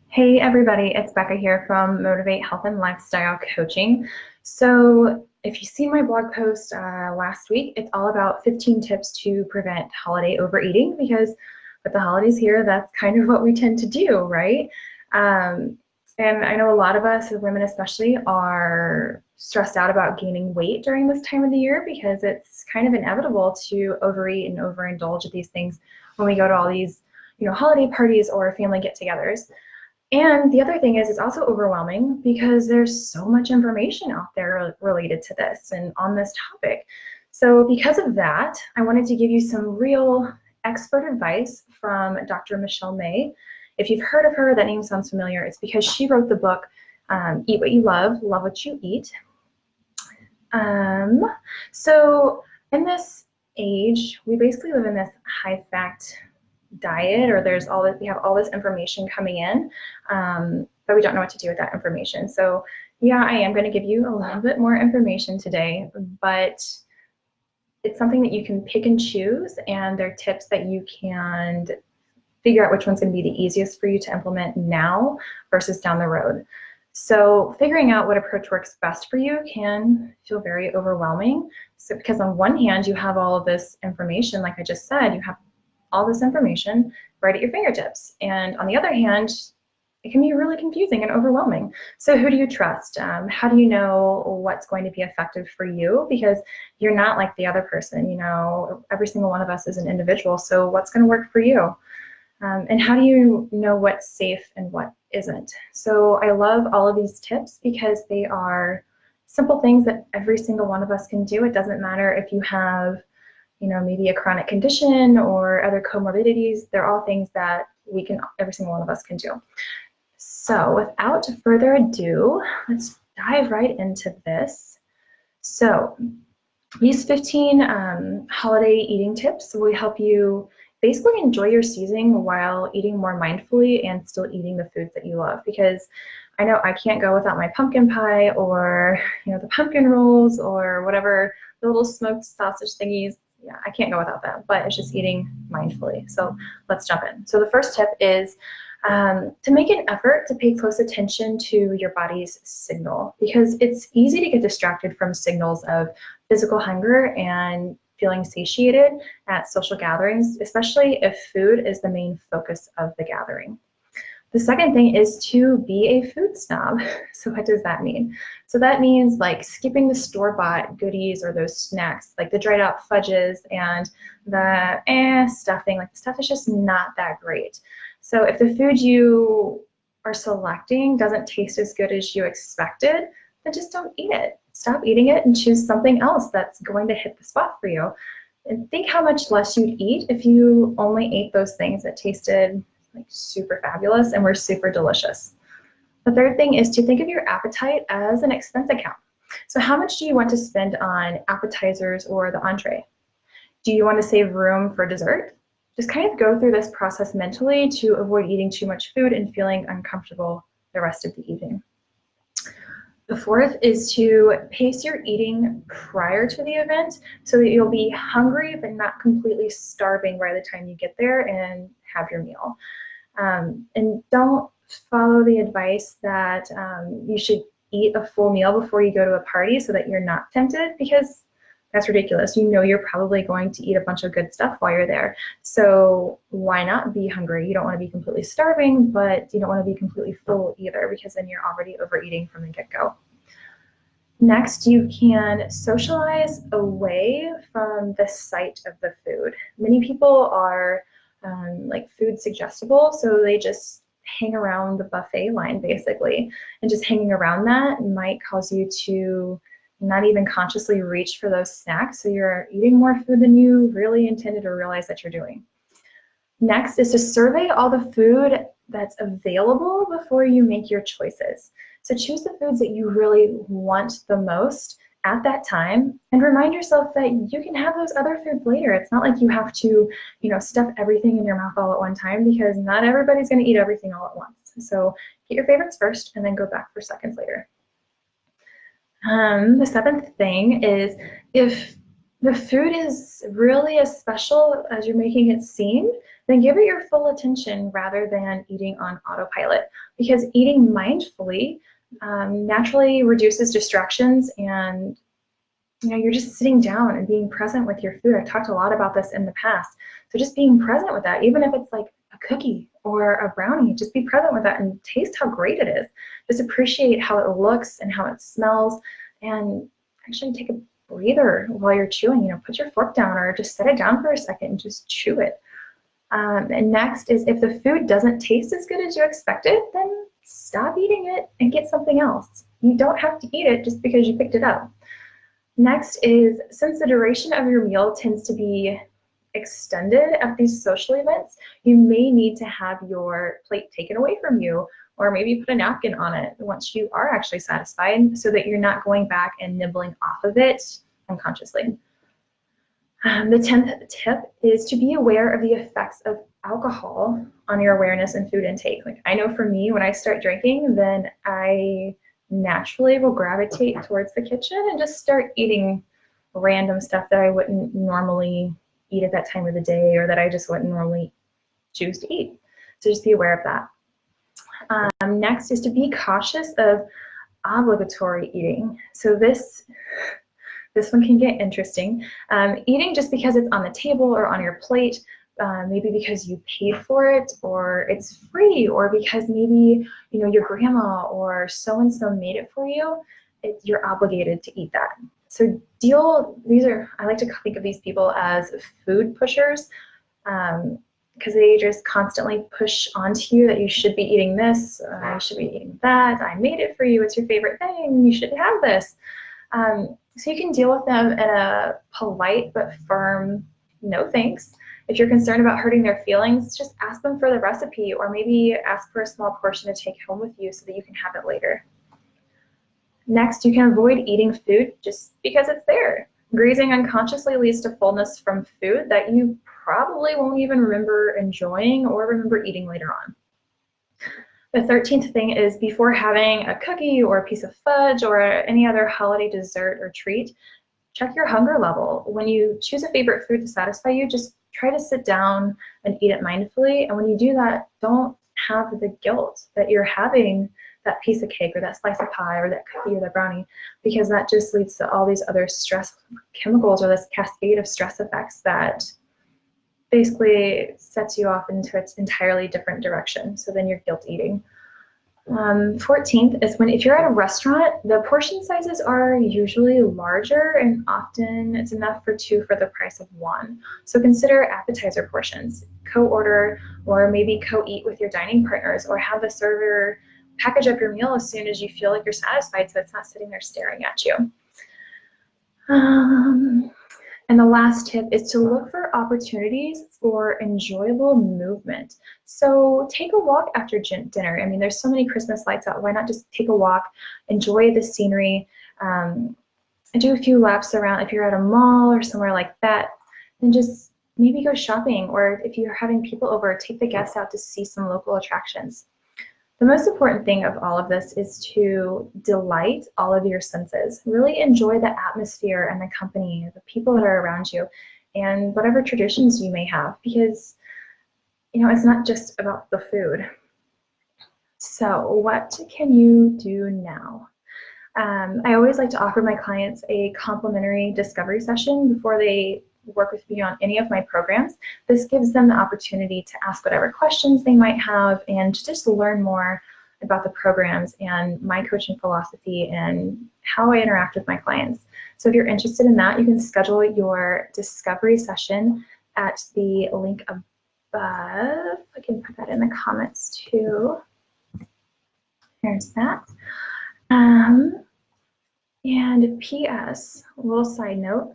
Hey everybody, it's Becca here from Motivate Health and Lifestyle Coaching. So if you see my blog post last week, it's all about 15 tips to prevent holiday overeating because with the holidays here, that's kind of what we tend to do, right? Um, and I know a lot of us, women especially, are stressed out about gaining weight during this time of the year because it's kind of inevitable to overeat and overindulge at these things when we go to all these, holiday parties or family get-togethers. And the other thing is, it's also overwhelming because there's so much information out there related to this and on this topic. So, because of that, I wanted to give you some real expert advice from Dr. Michelle May. If you've heard of her, that name sounds familiar. It's because she wrote the book Eat What You Love What You Eat. So, in this age, we basically live in this high fat diet, or we have all this information coming in, but we don't know what to do with that information. So yeah, I am going to give you a little bit more information today, but it's something that you can pick and choose, and they're tips that you can figure out which one's going to be the easiest for you to implement now versus down the road. So figuring out what approach works best for you can feel very overwhelming. So because on one hand, you have all of this information, like I just said, you have all this information right at your fingertips. And on the other hand, it can be really confusing and overwhelming. So who do you trust? How do you know what's going to be effective for you? Because you're not like the other person. Every single one of us is an individual. So what's going to work for you? And how do you know what's safe and what isn't? So I love all of these tips because they are simple things that every single one of us can do. It doesn't matter if you have maybe a chronic condition or other comorbidities. They're all things that every single one of us can do. So without further ado, let's dive right into this. So these 15 holiday eating tips will help you basically enjoy your season while eating more mindfully and still eating the foods that you love. Because I know I can't go without my pumpkin pie or the pumpkin rolls or whatever, the little smoked sausage thingies. Yeah, I can't go without that, but it's just eating mindfully. So let's jump in. So the first tip is to make an effort to pay close attention to your body's signal, because it's easy to get distracted from signals of physical hunger and feeling satiated at social gatherings, especially if food is the main focus of the gathering. The second thing is to be a food snob. So what does that mean? So that means like skipping the store-bought goodies or those snacks, like the dried out fudges and the stuffing, like the stuff is just not that great. So if the food you are selecting doesn't taste as good as you expected, then just don't eat it. Stop eating it and choose something else that's going to hit the spot for you. And think how much less you'd eat if you only ate those things that tasted like super fabulous and were super delicious. The third thing is to think of your appetite as an expense account. So how much do you want to spend on appetizers or the entree? Do you want to save room for dessert? Just kind of go through this process mentally to avoid eating too much food and feeling uncomfortable the rest of the evening. The fourth is to pace your eating prior to the event so that you'll be hungry but not completely starving by the time you get there and have your meal. And don't follow the advice that you should eat a full meal before you go to a party so that you're not tempted, because that's ridiculous. You're probably going to eat a bunch of good stuff while you're there. So why not be hungry? You don't want to be completely starving, but you don't want to be completely full either, because then you're already overeating from the get-go. Next, you can socialize away from the sight of the food. Many people are like food suggestible, so they just hang around the buffet line basically, and just hanging around that might cause you to not even consciously reach for those snacks, so you're eating more food than you really intended or realize that you're doing. Next is to survey all the food that's available before you make your choices. So choose the foods that you really want the most at that time, and remind yourself that you can have those other foods later. It's not like you have to, stuff everything in your mouth all at one time, because not everybody's going to eat everything all at once. So get your favorites first and then go back for seconds later. The seventh thing is, if the food is really as special as you're making it seem, then give it your full attention rather than eating on autopilot, because eating mindfully naturally reduces distractions, and you're just sitting down and being present with your food. I've talked a lot about this in the past. So just being present with that, even if it's like a cookie or a brownie, just be present with that and taste how great it is. Just appreciate how it looks and how it smells, and actually take a breather while you're chewing. Put your fork down or just set it down for a second and just chew it. And next is, if the food doesn't taste as good as you expected, then stop eating it and get something else. You don't have to eat it just because you picked it up. Next is, since the duration of your meal tends to be extended at these social events, you may need to have your plate taken away from you, or maybe put a napkin on it once you are actually satisfied, so that you're not going back and nibbling off of it unconsciously. The 10th tip is to be aware of the effects of alcohol on your awareness and food intake. Like, I know for me, when I start drinking, then I naturally will gravitate towards the kitchen and just start eating random stuff that I wouldn't normally eat at that time of the day, or that I just wouldn't normally choose to eat. So just be aware of that. Next is to be cautious of obligatory eating. So this one can get interesting. Eating just because it's on the table or on your plate, maybe because you paid for it, or it's free, or because maybe your grandma or so-and-so made it for you, you're obligated to eat that. So I like to think of these people as food pushers, because they just constantly push onto you that you should be eating this, you should be eating that, I made it for you, it's your favorite thing, you should have this. So you can deal with them in a polite but firm no thanks. If you're concerned about hurting their feelings, just ask them for the recipe, or maybe ask for a small portion to take home with you so that you can have it later. Next, you can avoid eating food just because it's there. Grazing unconsciously leads to fullness from food that you probably won't even remember enjoying or remember eating later on. The 13th thing is, before having a cookie or a piece of fudge or any other holiday dessert or treat, check your hunger level. When you choose a favorite food to satisfy you, just try to sit down and eat it mindfully. And when you do that, don't have the guilt that you're having that piece of cake or that slice of pie or that cookie or that brownie, because that just leads to all these other stress chemicals, or this cascade of stress effects that basically sets you off into its entirely different direction. So then you're guilt eating. 14th is, if you're at a restaurant, the portion sizes are usually larger, and often it's enough for 2 for the price of 1. So consider appetizer portions, co-order, or maybe co-eat with your dining partners, or have the server package up your meal as soon as you feel like you're satisfied, so it's not sitting there staring at you. And the last tip is to look for opportunities for enjoyable movement. So take a walk after dinner. I mean, there's so many Christmas lights out. Why not just take a walk, enjoy the scenery, and do a few laps around. If you're at a mall or somewhere like that, then just maybe go shopping. Or if you're having people over, take the guests out to see some local attractions. The most important thing of all of this is to delight all of your senses. Really enjoy the atmosphere and the company, the people that are around you, and whatever traditions you may have, because it's not just about the food. So what can you do now? I always like to offer my clients a complimentary discovery session before they work with me on any of my programs. This gives them the opportunity to ask whatever questions they might have and to just learn more about the programs and my coaching philosophy and how I interact with my clients. So if you're interested in that, you can schedule your discovery session at the link above. I can put that in the comments too. There's that. And P.S., a little side note,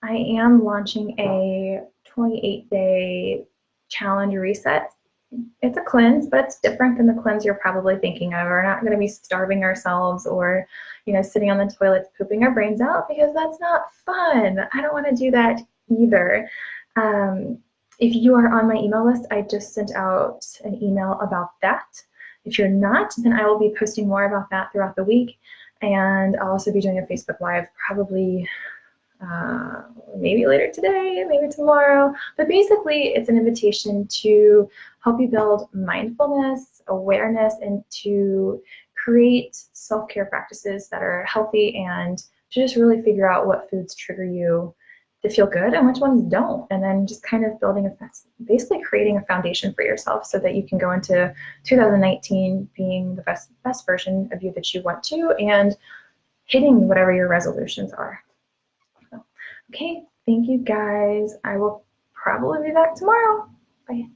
I am launching a 28-day challenge reset. It's a cleanse, but it's different than the cleanse you're probably thinking of. We're not going to be starving ourselves or, sitting on the toilets pooping our brains out, because that's not fun. I don't want to do that either. If you are on my email list, I just sent out an email about that. If you're not, then I will be posting more about that throughout the week. And I'll also be doing a Facebook Live probably maybe later today, maybe tomorrow. But basically, it's an invitation to help you build mindfulness, awareness, and to create self-care practices that are healthy and to just really figure out what foods trigger you to feel good and which ones don't. And then just kind of building basically creating a foundation for yourself so that you can go into 2019 being the best version of you that you want to and hitting whatever your resolutions are. So, okay, thank you guys. I will probably be back tomorrow. Bye.